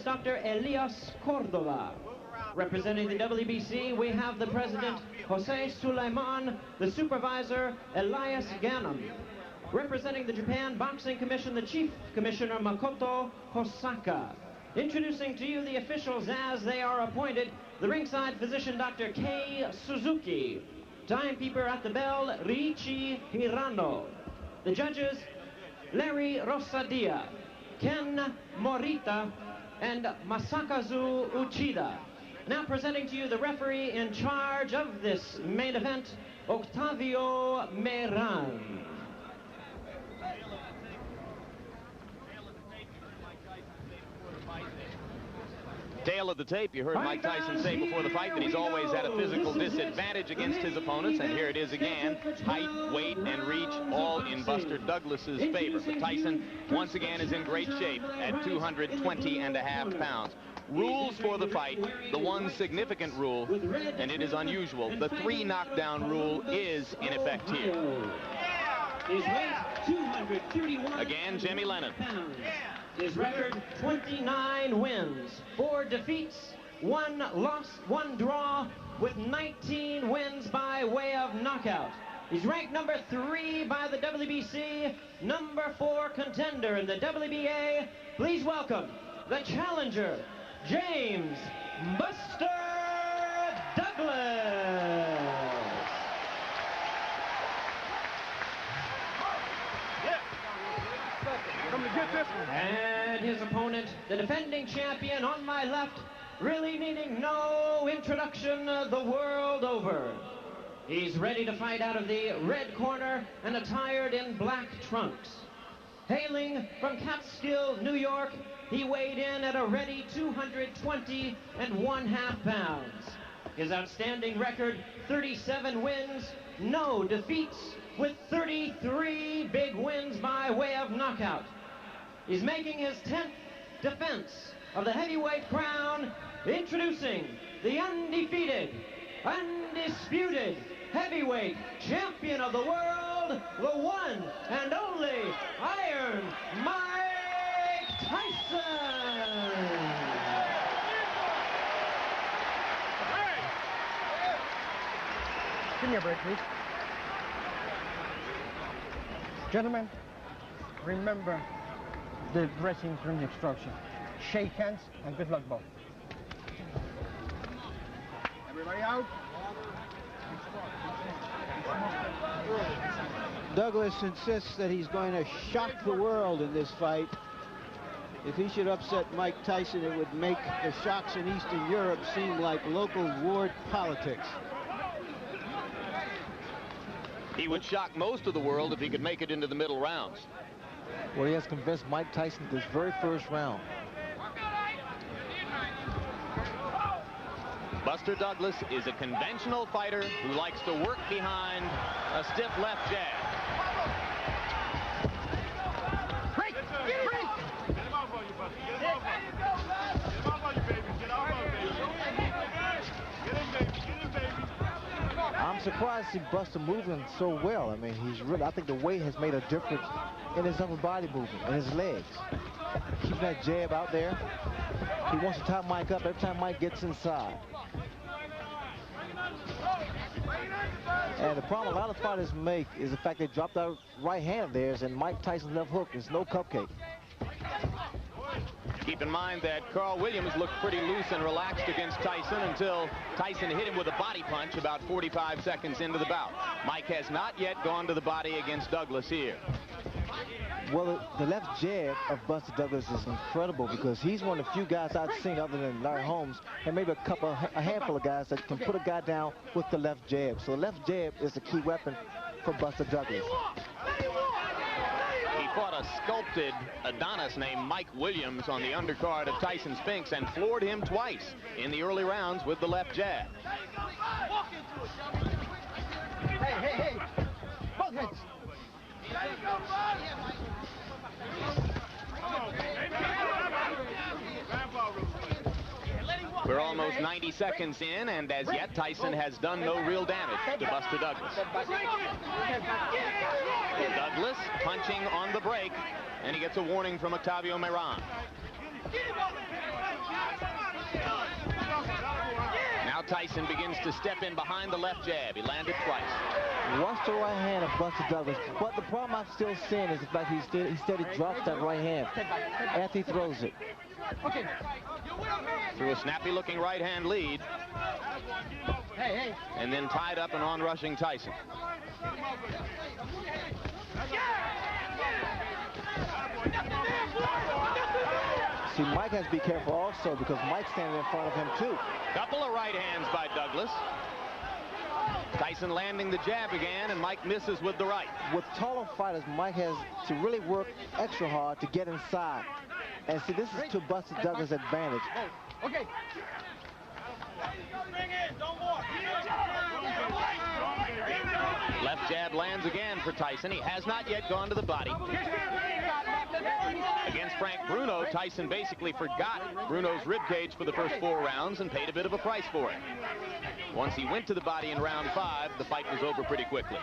Dr. Elias Cordova. Representing the WBC, we have the president, Jose Sulaiman, the supervisor, Elias Ganem. Representing the Japan Boxing Commission, the chief commissioner, Makoto Hosaka. Introducing to you the officials as they are appointed, the ringside physician, Dr. Kei Suzuki. Timekeeper at the bell, Riichi Hirano. The judges, Larry Rosadia, Ken Morita, and Masakazu Uchida. Now presenting to you the referee in charge of this main event, Octavio Meran. Tail of the tape, you heard Mike Tyson say before the fight that he's always at a physical disadvantage against his opponents, and here it is again. Height, weight, and reach all in Buster Douglas's favor. But Tyson, once again, is in great shape at 220.5 pounds. Rules for the fight, the one significant rule, and it is unusual, the 3 knockdown rule is in effect here. Again, Jimmy Lennon. His record, 29 wins, 4 defeats, 1 loss, 1 draw, with 19 wins by way of knockout. He's ranked number 3 by the WBC, number 4 contender in the WBA. Please welcome the challenger, James Buster Douglas. And his opponent, the defending champion on my left, really needing no introduction the world over. He's ready to fight out of the red corner and attired in black trunks. Hailing from Catskill, New York, he weighed in at a ready 220.5 pounds. His outstanding record, 37 wins, no defeats, with 33 big wins by way of knockout. He's making his 10th defense of the heavyweight crown, introducing the undefeated, undisputed heavyweight champion of the world, the one and only Iron Mike Tyson. Give me a break, please. Gentlemen, remember the dressing room instruction. Shake hands and good luck both. Everybody out. Douglas insists that he's going to shock the world in this fight. If he should upset Mike Tyson, it would make the shocks in Eastern Europe seem like local ward politics. He would shock most of the world if he could make it into the middle rounds. Well, he has convinced Mike Tyson this very first round. Buster Douglas is a conventional fighter who likes to work behind a stiff left jab. Break! Break! I'm surprised to see Buster moving so well. I mean, he's really, I think the weight has made a difference in his upper body movement and his legs. Keeping that jab out there. He wants to tie Mike up every time Mike gets inside. And the problem a lot of fighters make is the fact they drop that right hand of theirs, and Mike Tyson's left hook is no cupcake. Keep in mind that Carl Williams looked pretty loose and relaxed against Tyson until Tyson hit him with a body punch about 45 seconds into the bout. Mike has not yet gone to the body against Douglas here. Well, the left jab of Buster Douglas is incredible because he's one of the few guys I've seen other than Larry Holmes and maybe a handful of guys that can put a guy down with the left jab. So the left jab is the key weapon for Buster Douglas. He fought a sculpted Adonis named Mike Williams on the undercard of Tyson Spinks and floored him twice in the early rounds with the left jab. Hey! Both heads! We're almost 90 seconds in, and as yet, Tyson has done no real damage to Buster Douglas. Douglas punching on the break, and he gets a warning from Octavio Meran. Tyson begins to step in behind the left jab. He landed twice. Watch the right hand of Buster Douglas. But the problem I'm still seeing is the fact he steady drops that right hand after he throws it. Through a snappy-looking right-hand lead. And then tied up and on-rushing Tyson. See, Mike has to be careful also because Mike's standing in front of him too. Couple of right hands by Douglas. Tyson landing the jab again, and Mike misses with the right. With taller fighters, Mike has to really work extra hard to get inside. And see, this is to Buster Douglas' advantage. Okay. Left jab lands again for Tyson. He has not yet gone to the body. Against Frank Bruno, Tyson basically forgot Bruno's ribcage for the first 4 rounds and paid a bit of a price for it. Once he went to the body in round 5, the fight was over pretty quickly.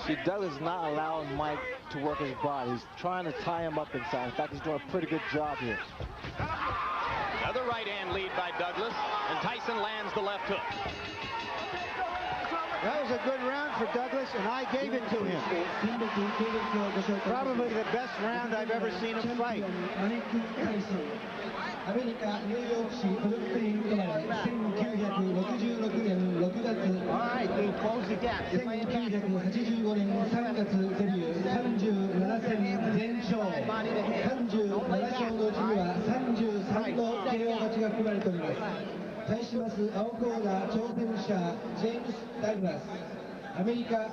See, Douglas is not allowing Mike to work his body. He's trying to tie him up inside. In fact, he's doing a pretty good job here. Another right hand lead by Douglas, and Tyson lands the left hook. That was a good round for Douglas, and I gave it to him. Probably the best round I've ever seen him fight. アメリカ・ニューヨーク市ブルックリン生まれ1966年6月1985年3月デビュー37戦全勝37勝のうちには33の KO 勝ちが含まれております。対します青コーナー挑戦者ジェームス・ダグラス、アメリカ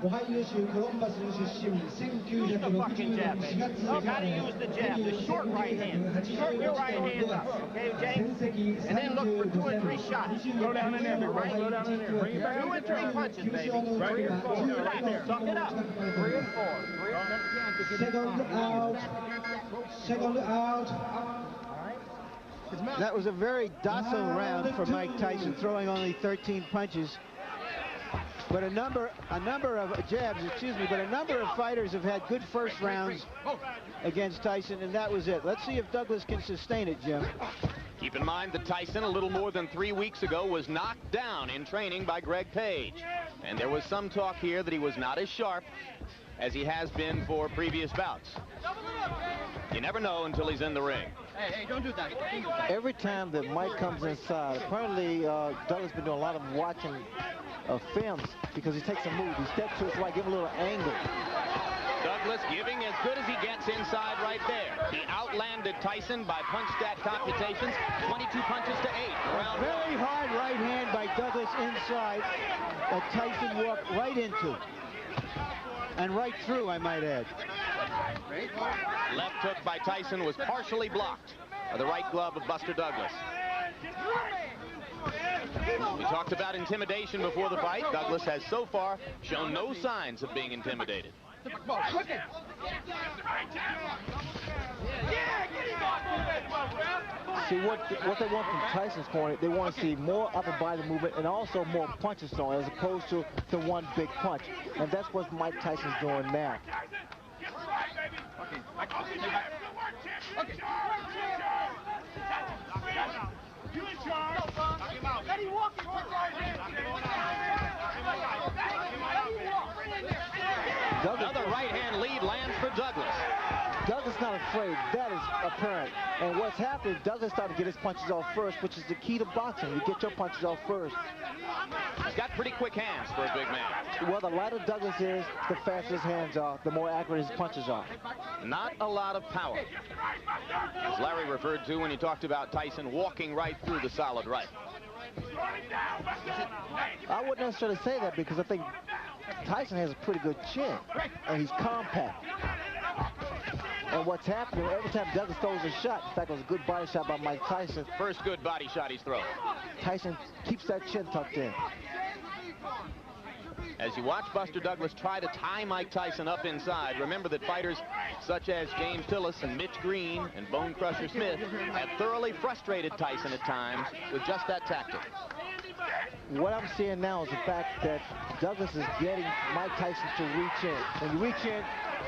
オハイオ州コロンバスの出身、1960年4月生まれ、1981年5月、戦績35戦、24勝の5敗1引き分け、9勝のうちは16の総合近くまで取ります。Second out. That was a very docile round for Mike Tyson, throwing only 13 punches. But a number of jabs, but a number of fighters have had good first rounds against Tyson, and that was it. Let's see if Douglas can sustain it, Jim. Keep in mind that Tyson, a little more than 3 weeks ago, was knocked down in training by Greg Page. And there was some talk here that he was not as sharp as he has been for previous bouts. You never know until he's in the ring. Hey, don't do that. Every time that Mike comes inside, apparently Douglas been doing a lot of watching films because he takes a move. He steps to his right, give him a little angle. Douglas giving as good as he gets inside right there. He outlanded Tyson by punch stat computations, 22 punches to 8. Round Very hard right hand by Douglas inside that Tyson walked right into. And right through, I might add. Left hook by Tyson was partially blocked by the right glove of Buster Douglas. We talked about intimidation before the fight. Douglas has so far shown no signs of being intimidated. See, what they want from Tyson's corner, they want to see more upper body movement and also more punches thrown as opposed to the one big punch. And that's what Mike Tyson's doing now. Another right-hand lead lands for Douglas. Douglas not afraid. That is apparent. And what's happening, Douglas started to get his punches off first, which is the key to boxing. You get your punches off first. He's got pretty quick hands for a big man. Well, the lighter Douglas is, the faster his hands are, the more accurate his punches are. Not a lot of power. As Larry referred to when he talked about Tyson walking right through the solid right. I wouldn't necessarily say that because I think Tyson has a pretty good chin, and he's compact. And what's happening, every time Douglas throws a shot, in fact, it was a good body shot by Mike Tyson. First good body shot he's thrown. Tyson keeps that chin tucked in. As you watch Buster Douglas try to tie Mike Tyson up inside, remember that fighters such as James Tillis and Mitch Green and Bone Crusher Smith have thoroughly frustrated Tyson at times with just that tactic. What I'm seeing now is the fact that Douglas is getting Mike Tyson to reach in. When you reach in,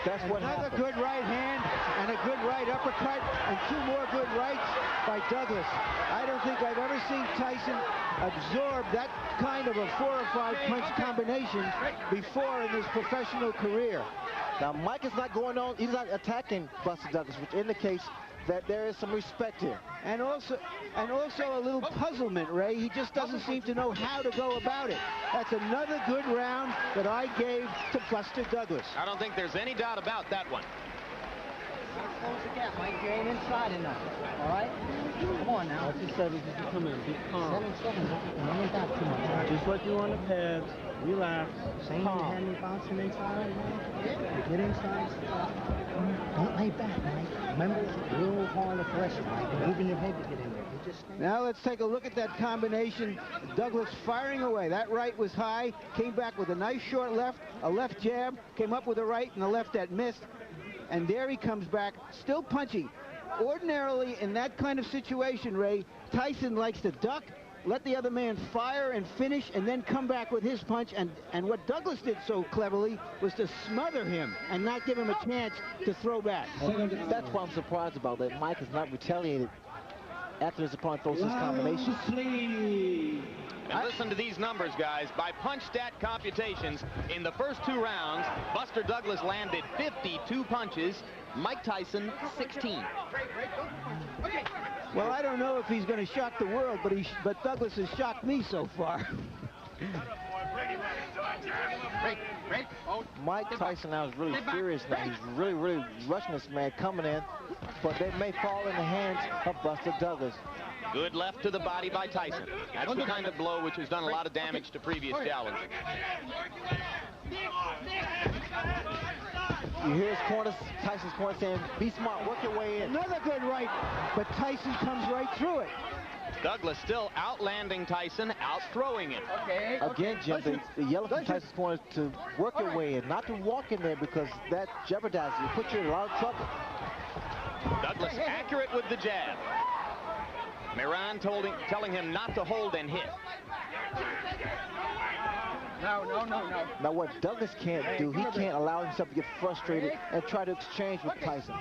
That's what Another happened. good right hand and a good right uppercut and 2 more good rights by Douglas. I don't think I've ever seen Tyson absorb that kind of a 4 or 5 punch combination before in his professional career. Now, Mike is not going on, he's not attacking Buster Douglas, which indicates that there is some respect here. And also a little puzzlement, Ray. He just doesn't seem to know how to go about it. That's another good round that I gave to Buster Douglas. I don't think there's any doubt about that one. Close the gap, Mike. You ain't inside enough. All right? Come on now. That's just 7 just come in. Be calm. 7-7. You ain't got too much. Just like you on the pads. Relax. Same you had me bouncing inside, man. You get inside. Don't lay back, Mike. Remember, real hard aggression, Mike. Moving your head to get in there. You just stand. Now let's take a look at that combination. Douglas firing away. That right was high. Came back with a nice short left, a left jab. Came up with a right and a left that missed. And there he comes back, still punchy. Ordinarily, in that kind of situation, Ray, Tyson likes to duck, let the other man fire and finish, and then come back with his punch. And what Douglas did so cleverly was to smother him and not give him a chance to throw back. That's what I'm surprised about, that Mike has not retaliated after his opponent throws his combination. And listen to these numbers, guys. By punch stat computations, in the first 2 rounds, Buster Douglas landed 52 punches, Mike Tyson 16. Well, I don't know if he's going to shock the world, but Douglas has shocked me so far. Mike Tyson now is really furious now. He's really rushing this man coming in, but they may fall in the hands of Buster Douglas. Good left to the body by Tyson. That's the kind of blow which has done a lot of damage to previous challengers. You hear his corner, Tyson's corner saying, be smart, work your way in. Another good right, but Tyson comes right through it. Douglas still outlanding Tyson, out-throwing him. Again, Jim, the yellow from Tyson's corner is to work your way in, not to walk in there, because that jeopardizes you, put you in a lot of trouble. Douglas accurate with the jab. Miran telling him not to hold and hit. No. Now, what Douglas can't do, he can't allow himself to get frustrated and try to exchange with Tyson.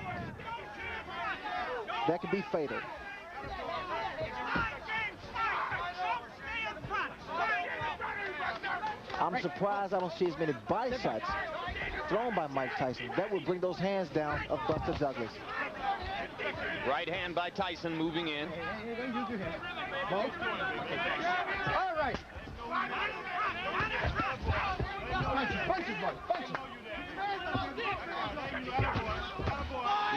That could be fatal. I'm surprised I don't see as many body shots thrown by Mike Tyson. That would bring those hands down of Buster Douglas. Right hand by Tyson moving in. All right.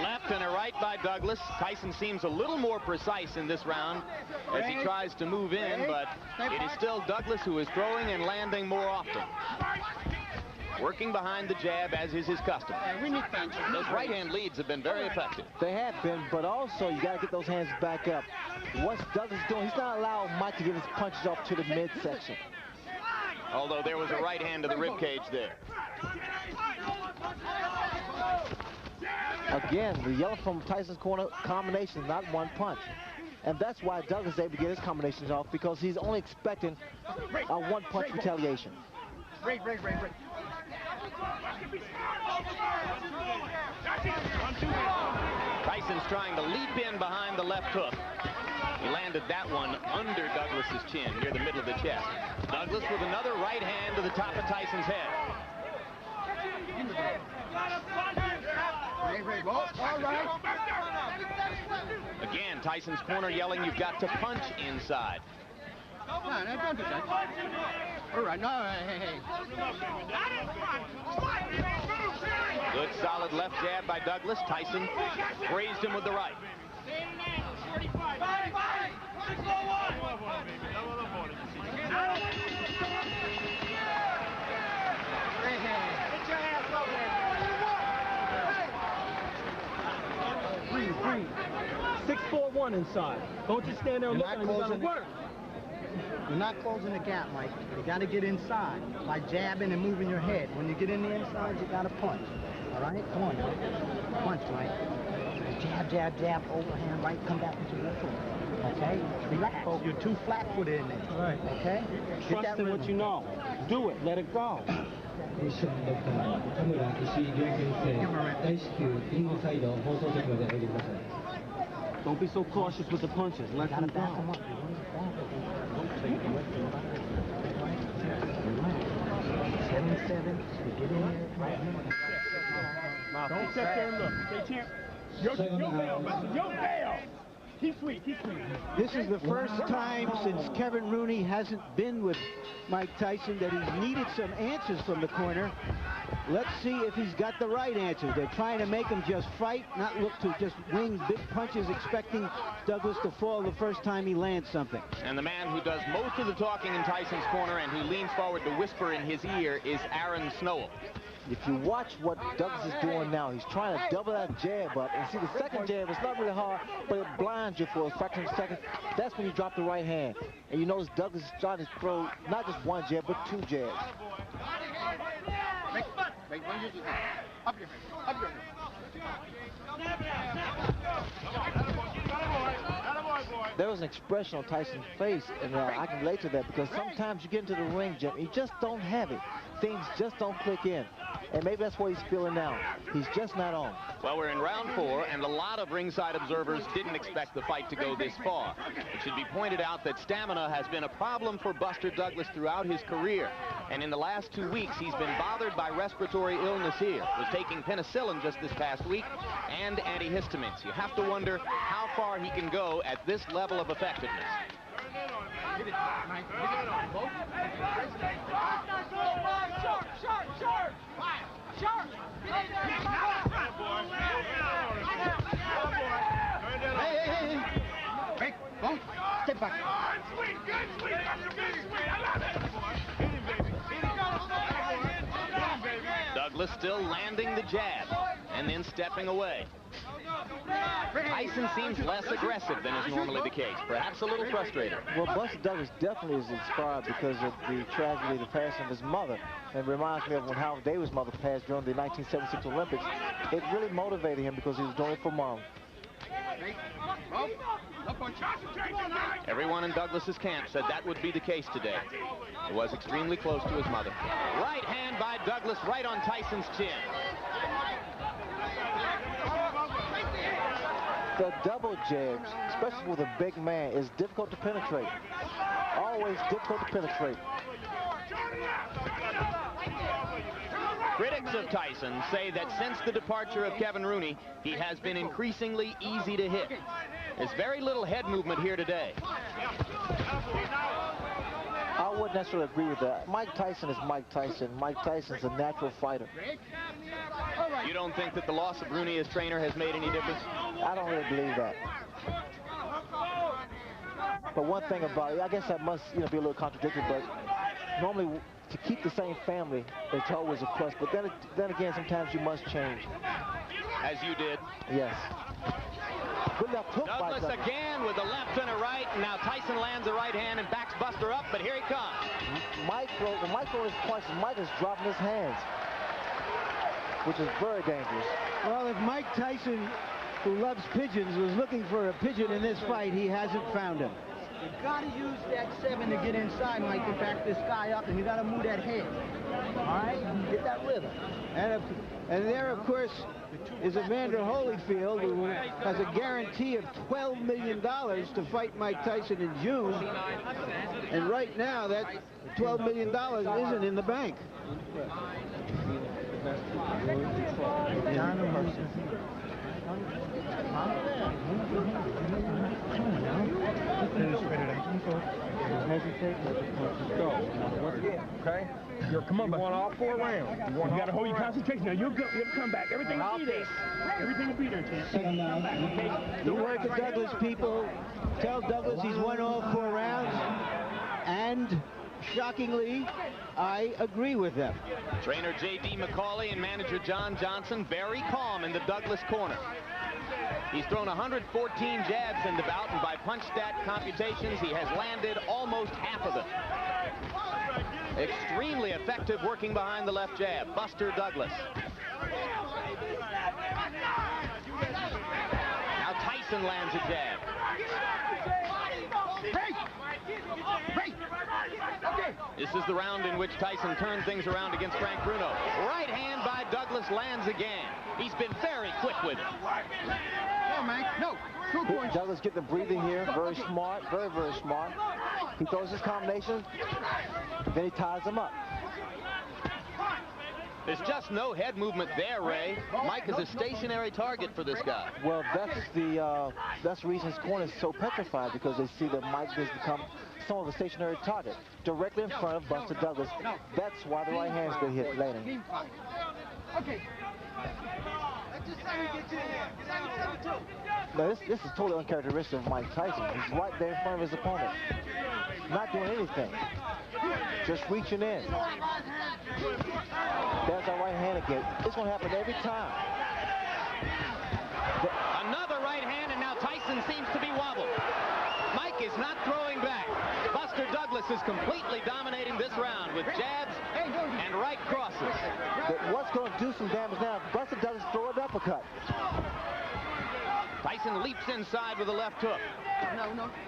Left and a right by Douglas. Tyson seems a little more precise in this round as he tries to move in, but it is still Douglas who is throwing and landing more often. Working behind the jab, as is his custom. Those right-hand leads have been very effective. They have been, but also you got to get those hands back up. What's Douglas doing? He's not allowing Mike to get his punches off to the midsection. Although there was a right hand to the ribcage there. Again, the yellow from Tyson's corner combination, not one punch. And that's why Douglas is able to get his combinations off, because he's only expecting a one-punch retaliation. Tyson's trying to leap in behind the left hook. He landed that one under Douglas's chin, near the middle of the chest. Douglas with another right hand to the top of Tyson's head. Again, Tyson's corner yelling, you've got to punch inside. Good solid left jab by Douglas. Tyson grazed him with the right. Free. 6-4-1 inside. Don't just stand there and look at him. You gotta work. You're not closing the gap, Mike. You got to get inside by jabbing and moving your head. When you get in the inside, you got to punch. All right? Come on now. Punch, Mike. Jab, overhand, right, come back with your left foot. Okay? Relax. You're too flat-footed in there. All right. Okay? Trust in what you know. Do it. Let it go. ミッションドクター田村石井亮先生、大至急リングサイド放送席までおいでください。 Don't be so cautious with the punches. Let them go. 77, get in there, right? Don't sit there and look. Say, champ, your bail. Listen, your bail. Keep sweet, keep sweet. This is the first time since Kevin Rooney hasn't been with Mike Tyson that he's needed some answers from the corner. Let's see if he's got the right answers. They're trying to make him just fight, not look to just wing big punches, expecting Douglas to fall the first time he lands something. And the man who does most of the talking in Tyson's corner and who leans forward to whisper in his ear is Aaron Snowell. If you watch what Douglas is doing now, he's trying to double that jab up. And see, the second jab, it's not really hard, but it blinds you for a fraction of a second. That's when you drop the right hand. And you notice Douglas is trying to throw not just one jab, but two jabs. Up your head. Up your head. There was an expression on Tyson's face, and I can relate to that because sometimes you get into the ring, Jim, you just don't have it. Things just don't click in. And maybe that's what he's feeling now. He's just not on. Well, we're in round 4, and a lot of ringside observers didn't expect the fight to go this far. It should be pointed out that stamina has been a problem for Buster Douglas throughout his career. And in the last 2 weeks, he's been bothered by respiratory illness here. Was taking penicillin just this past week and antihistamines. You have to wonder how far he can go at this level of effectiveness. Step back. Douglas still landing the jab and then stepping away. Tyson seems less aggressive than is normally the case, perhaps a little frustrated. Well, Buster Douglas definitely is inspired because of the tragedy, the passing of his mother. And it reminds me of when Howard Davis' mother passed during the 1976 Olympics. It really motivated him because he was doing it for Mom. Everyone in Douglas's camp said that would be the case today. It was extremely close to his mother. Right hand by Douglas right on Tyson's chin. The double jabs, especially with a big man, is difficult to penetrate. Always difficult to penetrate. Critics of Tyson say that since the departure of Kevin Rooney, he has been increasingly easy to hit. There's very little head movement here today. I wouldn't necessarily agree with that. Mike Tyson is Mike Tyson. Mike Tyson's a natural fighter. You don't think that the loss of Rooney as trainer has made any difference? I don't really believe that. But one thing about it, I guess that must, be a little contradictory, but normally to keep the same family, it's always a plus. But then again, sometimes you must change. As you did. Yes. Good left hook by Douglas again with a left and a right, and now Tyson lands a right hand and backs Buster up, but here he comes. When Mike throws his punches, Mike is dropping his hands, which is very dangerous. Well, if Mike Tyson, who loves pigeons, was looking for a pigeon in this fight, he hasn't found him. You gotta use that 7 to get inside, Mike, to back this guy up, and you gotta move that head. All right? Get that rhythm. And there, of course, is Evander Holyfield, who has a guarantee of $12 million to fight Mike Tyson in June. And right now, that $12 million isn't in the bank. Okay? Come on, you want all 4 rounds. You got to hold your concentration. Now you'll come back. Everything will be there. Everything will be there, champ. Come back, okay? You work with Douglas, people. Tell Douglas he's won all 4 rounds. And shockingly, I agree with them. Trainer J.D. McCauley and manager John Johnson very calm in the Douglas corner. He's thrown 114 jabs in the bout, and by punch stat computations, he has landed almost half of them. Extremely effective working behind the left jab, Buster Douglas. Now Tyson Tyson lands a jab. This is the round in which Tyson turned things around against Frank Bruno. Right hand by Douglas lands again. He's been very quick with it. Douglas getting the breathing here. Very smart. Very, very smart. He throws his combination. Then he ties him up. There's just no head movement there, Ray. Mike is a stationary target for this guy. Well, that's the reason his corner is so petrified, because they see that Mike has become somewhat of a stationary target directly in front of Buster Douglas. That's why the right hand's been hit landing. Now, this is totally uncharacteristic of Mike Tyson. He's right there in front of his opponent, not doing anything, just reaching in. There's our right hand again. It's going to happen every time. Another right hand, and now Tyson seems to be wobbled. Mike is not throwing back. Buster Douglas is completely dominating this round with jabs and right crosses. But what's going to do some damage now? Buster Douglas throw an uppercut. Tyson leaps inside with a left hook.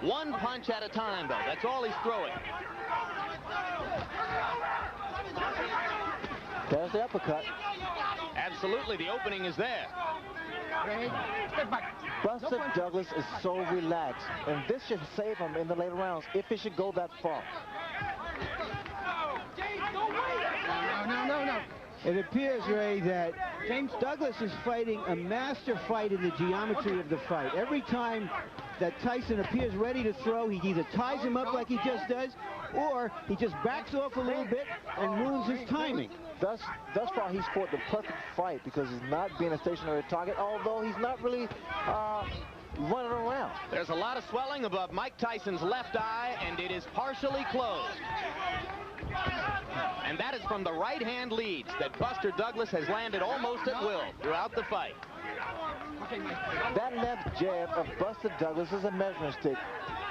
One punch at a time, though. That's all he's throwing. There's the uppercut. Absolutely, the opening is there. Buster Douglas is so relaxed, and this should save him in the later rounds if it should go that far. No. It appears, Ray, that James Douglas is fighting a master fight in the geometry of the fight. Every time that Tyson appears ready to throw, he either ties him up like he just does, or he just backs off a little bit and ruins his timing. Thus far, he's fought the perfect fight because he's not being a stationary target, although he's not really running around. There's a lot of swelling above Mike Tyson's left eye, and it is partially closed. And that is from the right hand leads that Buster Douglas has landed almost at will throughout the fight. That left jab of Buster Douglas is a measuring stick.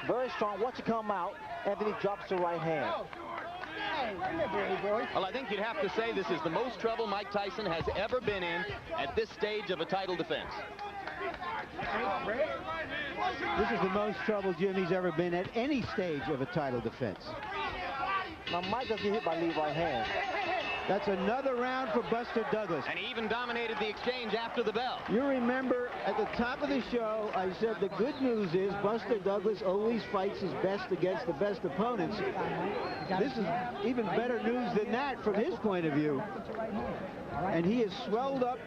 Very strong. Watch it come out, and then he drops the right hand. Well, I think you'd have to say this is the most trouble Mike Tyson has ever been in at this stage of a title defense. This is the most trouble Jimmy's ever been at any stage of a title defense. Now, Mike doesn't get hit by lead right hand. That's another round for Buster Douglas. And he even dominated the exchange after the bell. You remember at the top of the show, I said the good news is Buster Douglas always fights his best against the best opponents. This is even better news than that from his point of view. And he has swelled up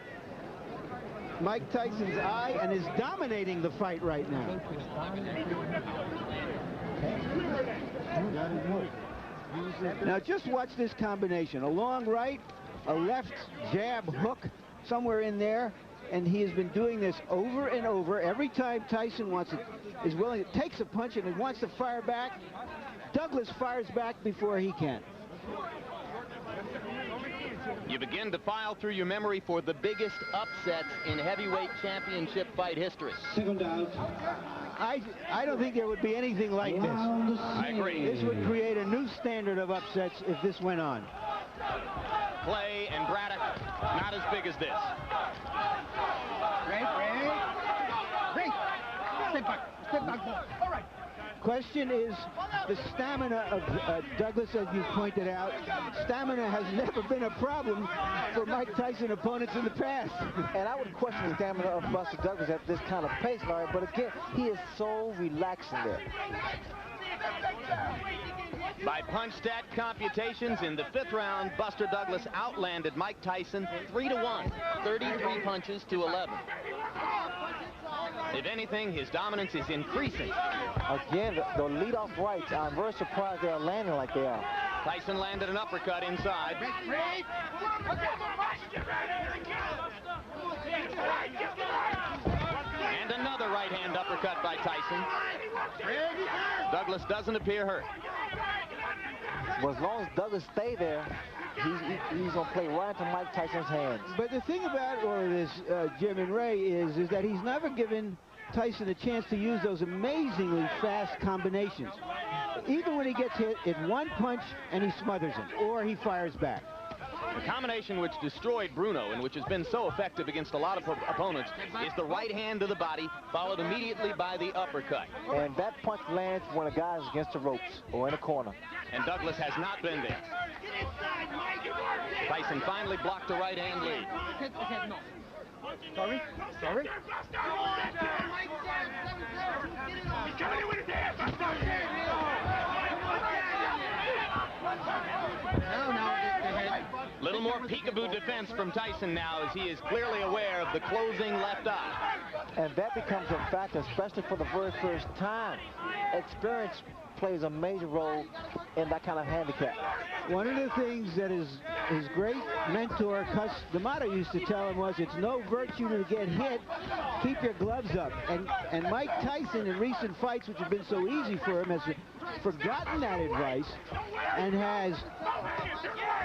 Mike Tyson's eye and is dominating the fight right now. Now just watch this combination. A long right, a left jab hook somewhere in there, and he has been doing this over and over. Every time Tyson is willing, takes a punch and wants to fire back, Douglas fires back before he can. You begin to file through your memory for the biggest upsets in heavyweight championship fight history. Second out. I don't think there would be anything like this. I agree. This would create a new standard of upsets if this went on. Clay and Braddock, not as big as this. All right. Question is the stamina of Douglas, as you pointed out. Stamina has never been a problem for Mike Tyson opponents in the past. And I would question the stamina of Buster Douglas at this kind of pace, Larry, but again, he is so relaxing there. By punch stat computations, in the 5th round, Buster Douglas outlanded Mike Tyson 3-1, 33 punches to 11. If anything, his dominance is increasing. Again, the leadoff rights, I'm very surprised they are landing like they are. Tyson landed an uppercut inside. And another right-hand uppercut by Tyson. Douglas doesn't appear hurt. Well, as long as Douglas stay there, he's going to play right into Mike Tyson's hands. But the thing about all of this, Jim and Ray, is that he's never given Tyson a chance to use those amazingly fast combinations. Even when he gets hit, it's one punch and he smothers him, or he fires back. The combination which destroyed Bruno and which has been so effective against a lot of opponents is the right hand to the body, followed immediately by the uppercut. And that punch lands when a guy is against the ropes or in a corner. And Douglas has not been there. Tyson finally blocked a right hand lead. Sorry? Little more peekaboo defense from Tyson now, as he is clearly aware of the closing left eye. And that becomes a factor, especially for the very first time. Experience plays a major role in that kind of handicap. One of the things that his great mentor, Cus D'Amato, used to tell him was, it's no virtue to get hit, keep your gloves up. And Mike Tyson, in recent fights, which have been so easy for him, has forgotten that advice and has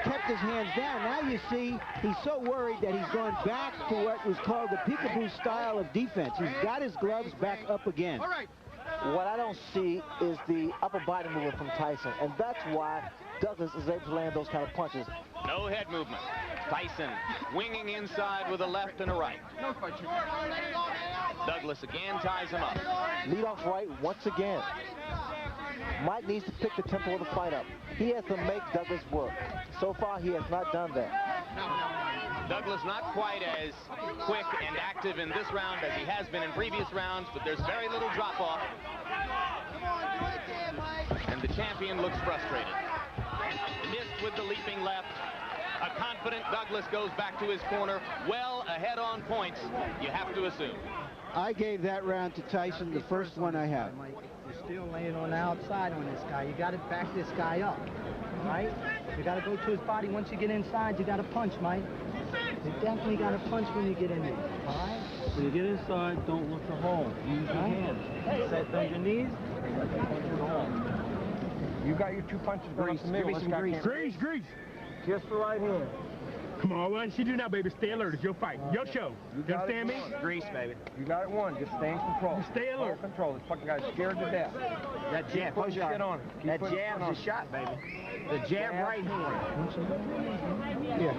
kept his hands down. Now you see he's so worried that he's going back to what was called the peekaboo style of defense. He's got his gloves back up again. All right. What I don't see is the upper body movement from Tyson, and that's why Douglas is able to land those kind of punches. No head movement. Tyson winging inside with a left and a right. Douglas again ties him up. Lead off right once again. Mike needs to pick the tempo of the fight up. He has to make Douglas work. So far, he has not done that. Douglas not quite as quick and active in this round as he has been in previous rounds, but there's very little drop-off. And the champion looks frustrated. Missed with the leaping left. A confident Douglas goes back to his corner, well ahead on points, you have to assume. I gave that round to Tyson, the first one I have. You're still laying on the outside on this guy. You got to back this guy up, right? You got to go to his body. Once you get inside, you got to punch, Mike. You definitely got to punch when you get in there, all right? When you get inside, don't look for home. Use your hands. Set bend your knees. You got your two punches going up the middle. Grease. Just the right hand. Come on, what should you do now, baby? Stay alert. It's your fight. Your show. You understand me? Grease, baby. You got it won. Just stay in control. Stay alert. Full control. This fucking guy's scared to death. That jab, Put your shit on him. that jab's a shot, baby. The jab right hand. Yeah.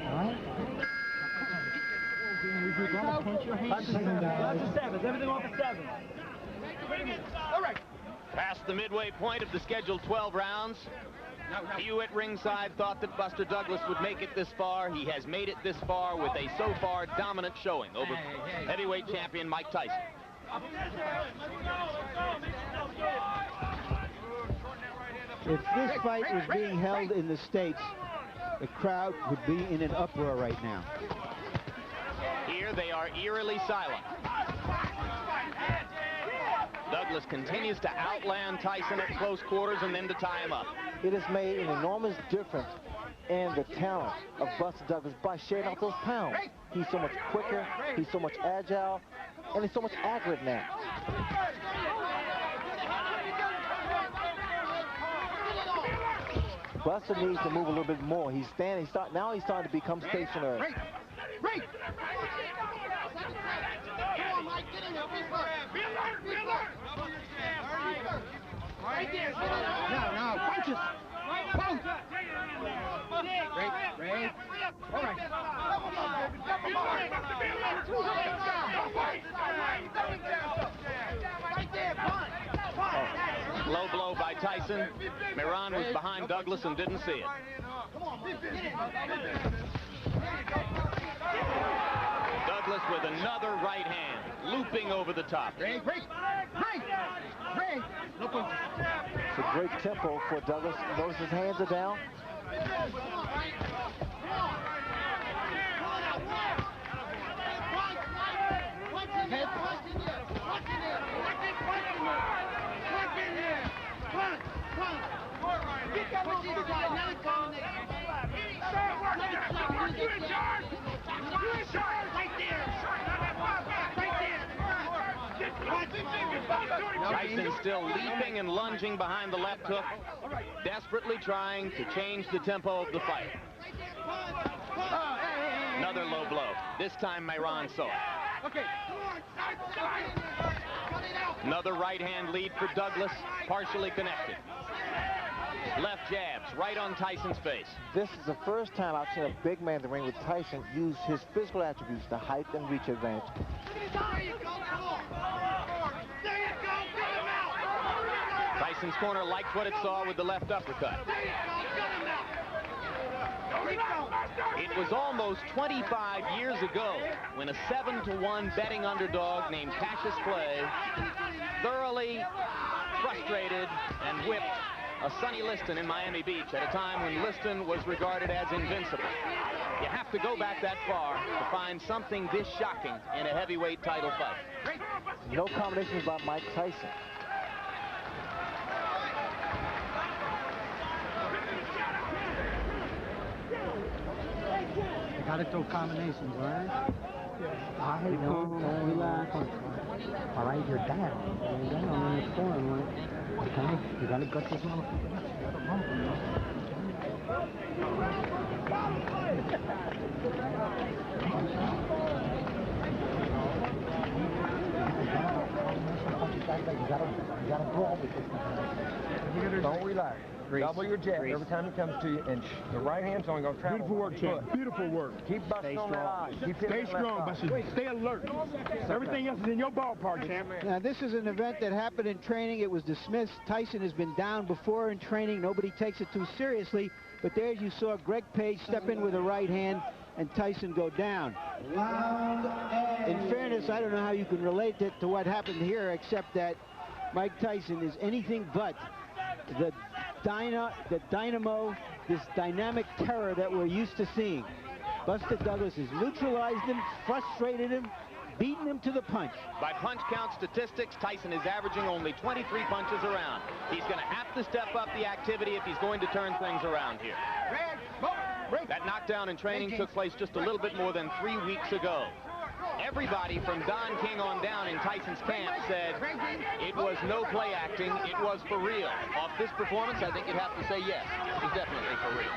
All right? You're gonna punch your hand. Sevens. Everything off of sevens. All right. Past the midway point of the scheduled 12 rounds. Few at ringside thought that Buster Douglas would make it this far. He has made it this far with a so far dominant showing over heavyweight champion Mike Tyson. If this fight was being held in the States, the crowd would be in an uproar right now. Here they are eerily silent. Douglas continues to outland Tyson at close quarters and then to tie him up. It has made an enormous difference in the talent of Buster Douglas by shedding off those pounds. He's so much quicker, he's so much agile, and he's so much accurate now. Buster needs to move a little bit more. He's standing, now he's starting to become stationary. Right. No, punches. Punch. Great. All right. Low blow by Tyson. Miran was behind Douglas and didn't see it. Douglas with another right hand, looping over the top. Great. It's a great tempo for Douglas. Notice his hands are down. Tyson still leaping and lunging behind the left hook, desperately trying to change the tempo of the fight. Another low blow. This time Miran saw it. Another right hand lead for Douglas, partially connected. left jabs right on Tyson's face. This is the first time I've seen a big man in the ring with Tyson use his physical attributes, the height and reach advantage. Tyson's corner liked what it saw with the left uppercut. It was almost 25 years ago when a 7-to-1 betting underdog named Cassius Clay thoroughly frustrated and whipped a Sonny Liston in Miami Beach at a time when Liston was regarded as invincible. You have to go back that far to find something this shocking in a heavyweight title fight. No combinations by Mike Tyson. You gotta throw combinations, right? I hate don't relax. All right, you're down. You're down in the corner, right? Okay, you gotta gut this motherfucker. You gotta brawl with this guy. Don't relax. Double your jab every time he comes to you, and the right hand's only going to travel. Beautiful work, champ. Beautiful work. Keep busting on that eye. Stay strong, Buster. Stay alert. Everything else is in your ballpark, champ. Now, this is an event that happened in training. It was dismissed. Tyson has been down before in training. Nobody takes it too seriously. But there you saw Greg Page step in with a right hand and Tyson go down. In fairness, I don't know how you can relate it to what happened here, except that Mike Tyson is anything but the dynamo, this dynamic terror that we're used to seeing. Buster Douglas has neutralized him, frustrated him, beaten him to the punch. By punch count statistics, Tyson is averaging only 23 punches around. He's going to have to step up the activity if he's going to turn things around here. That knockdown in training took place just a little bit more than 3 weeks ago. Everybody from Don King on down in Tyson's camp said it was no play acting, it was for real. Off this performance, I think you'd have to say yes, it was definitely for real.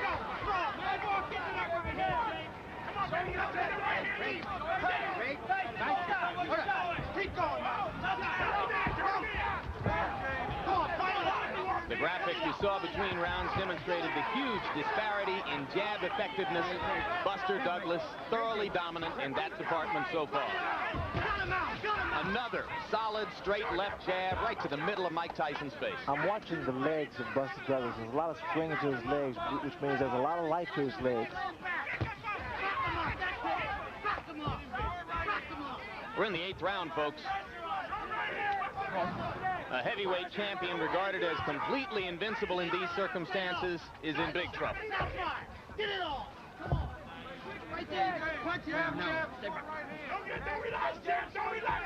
The graphic you saw between rounds demonstrated the huge disparity in jab effectiveness. Buster Douglas thoroughly dominant in that department so far. Another solid straight left jab right to the middle of Mike Tyson's face. I'm watching the legs of Buster Douglas. There's a lot of spring to his legs, which means there's a lot of life to his legs. We're in the 8th round, folks. A heavyweight champion regarded as completely invincible in these circumstances is in big trouble. Get it on! Come on! Right there! Punch it out! Don't relax, champ! Don't relax!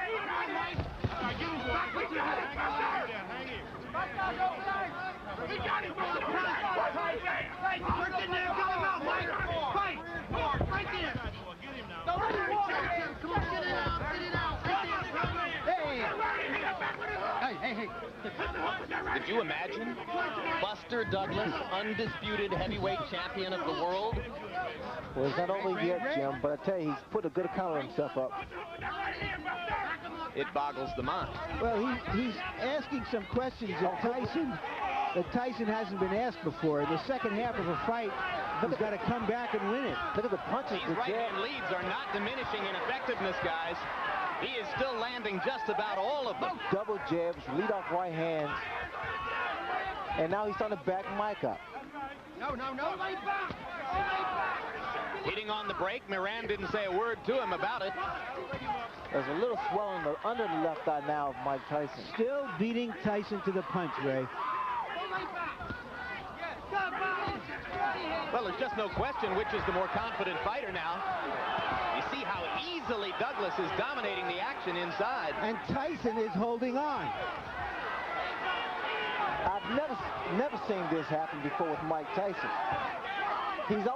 Give him back with your head! Hang him! We got him! Work in there! Cut him out! Fight! Right there! Don't let him walk! Come on! Get it out! Get it out! Hey! Did you imagine Buster Douglas, undisputed heavyweight champion of the world? Well, it's not over yet, Jim, but I tell you, he's put a good account of himself up. It boggles the mind. Well, he's asking some questions of Tyson that Tyson hasn't been asked before. In the second half of a fight, he's got to come back and win it. Look at the punches. These right-hand leads are not diminishing in effectiveness, guys. He is still landing just about all of them. Double jabs, lead off right hands. And now he's starting to back Mike up. No, lay back! Hitting on the break, Moran didn't say a word to him about it. There's a little swelling under the left eye now of Mike Tyson. Still beating Tyson to the punch, Ray. Well, there's just no question which is the more confident fighter now. You see how easily Douglas is dominating the action inside. And Tyson is holding on. I've never seen this happen before with Mike Tyson. He's always